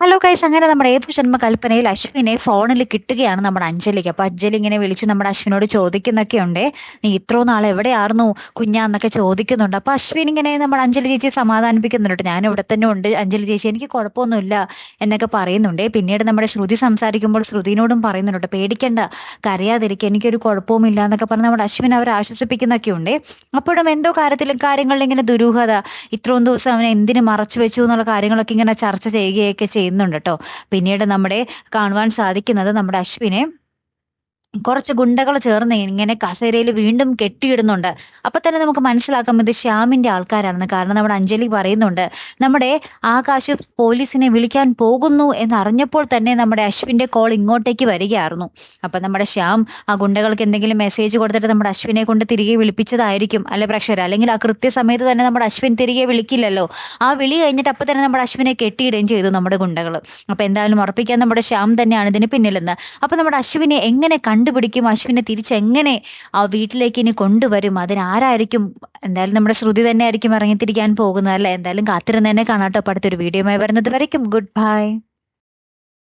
Hello guys, അങ്ങനെ നമ്മുടെ ഏതു ജന്മ കൽപ്പനയിൽ അശ്വിനെ ഫോണിൽ കിട്ടുകയാണ് നമ്മുടെ അഞ്ജലിക്ക്. അപ്പൊ അഞ്ജലി ഇങ്ങനെ വിളിച്ച് നമ്മുടെ അശ്വിനോട് ചോദിക്കുന്നൊക്കെ ഉണ്ട്, നീ ഇത്രോ നാൾ എവിടെയായിരുന്നു കുഞ്ഞാന്നൊക്കെ ചോദിക്കുന്നുണ്ട്. അപ്പൊ അശ്വിൻ ഇങ്ങനെ നമ്മുടെ അഞ്ജലി ചേച്ചിയെ സമാധാനിപ്പിക്കുന്നുണ്ട്, ഞാൻ ഇവിടെ തന്നെ ഉണ്ട് അഞ്ജലി ചേച്ചി, എനിക്ക് കുഴപ്പമൊന്നുമില്ല എന്നൊക്കെ പറയുന്നുണ്ട്. പിന്നീട് നമ്മുടെ ശ്രുതി സംസാരിക്കുമ്പോൾ ശ്രുതിനോടും പറയുന്നുണ്ട്, പേടിക്കണ്ട, കരയാതിരിക്കുക, എനിക്കൊരു കുഴപ്പവുമില്ല എന്നൊക്കെ പറഞ്ഞ് നമ്മുടെ അശ്വിൻ അവരെ ആശ്വസിപ്പിക്കുന്നൊക്കെ ഉണ്ട്. അപ്പോഴും എന്തോ കാര്യങ്ങളിൽ ഇങ്ങനെ ദുരൂഹത, ഇത്രയും ദിവസം അവനെ എന്തിനു മറച്ചു വെച്ചു എന്നുള്ള കാര്യങ്ങളൊക്കെ ഇങ്ങനെ ചർച്ച ചെയ്യുകയൊക്കെ ചെയ്യുന്നുണ്ട് കേട്ടോ. പിന്നീട് നമ്മുടെ കാണുവാൻ സാധിക്കുന്നത് നമ്മുടെ അശ്വിനെ കുറച്ച് ഗുണ്ടകൾ ചേർന്ന് ഇങ്ങനെ കസേരയിൽ വീണ്ടും കെട്ടിയിടുന്നുണ്ട്. അപ്പൊ തന്നെ നമുക്ക് മനസ്സിലാക്കാം ഇത് ശ്യാമിന്റെ ആൾക്കാരാണെന്ന്. കാരണം നമ്മുടെ അഞ്ജലി പറയുന്നുണ്ട്, നമ്മുടെ ആകാശ് പോലീസിനെ വിളിക്കാൻ പോകുന്നു എന്നറിഞ്ഞപ്പോൾ തന്നെ നമ്മുടെ അശ്വിന്റെ കോൾ ഇങ്ങോട്ടേക്ക് വരികയായിരുന്നു. അപ്പൊ നമ്മുടെ ശ്യാം ആ ഗുണ്ടകൾക്ക് എന്തെങ്കിലും മെസ്സേജ് കൊടുത്തിട്ട് നമ്മുടെ അശ്വിനെ കൊണ്ട് തിരികെ വിളിപ്പിച്ചതായിരിക്കും അല്ലെ പ്രേക്ഷകർ. അല്ലെങ്കിൽ ആ കൃത്യസമയത്ത് തന്നെ നമ്മുടെ അശ്വിൻ തിരികെ വിളിക്കില്ലല്ലോ. ആ വിളി കഴിഞ്ഞിട്ട് അപ്പൊ തന്നെ നമ്മുടെ അശ്വിനെ കെട്ടിയിടുകയും ചെയ്തു നമ്മുടെ ഗുണ്ടകൾ. അപ്പൊ എന്തായാലും ഉറപ്പിക്കാൻ നമ്മുടെ ശ്യാം തന്നെയാണ് ഇതിന് പിന്നിലെന്ന്. അപ്പൊ നമ്മുടെ അശ്വിനെ എങ്ങനെ കണ്ടുപിടിക്കും, അശ്വിനെ തിരിച്ചെങ്ങനെ ആ വീട്ടിലേക്ക് ഇനി കൊണ്ടുവരും, അതിനാരായിരിക്കും? എന്തായാലും നമ്മുടെ ശ്രുതി തന്നെ ആയിരിക്കും ഇറങ്ങിത്തിരിക്കാൻ പോകുന്നത് അല്ലേ. എന്തായാലും കാത്തിരുന്ന് തന്നെ കാണാട്ടോ. അടുത്തൊരു വീഡിയോയുമായി വരുന്നത് വരയ്ക്കും ഗുഡ് ബൈ.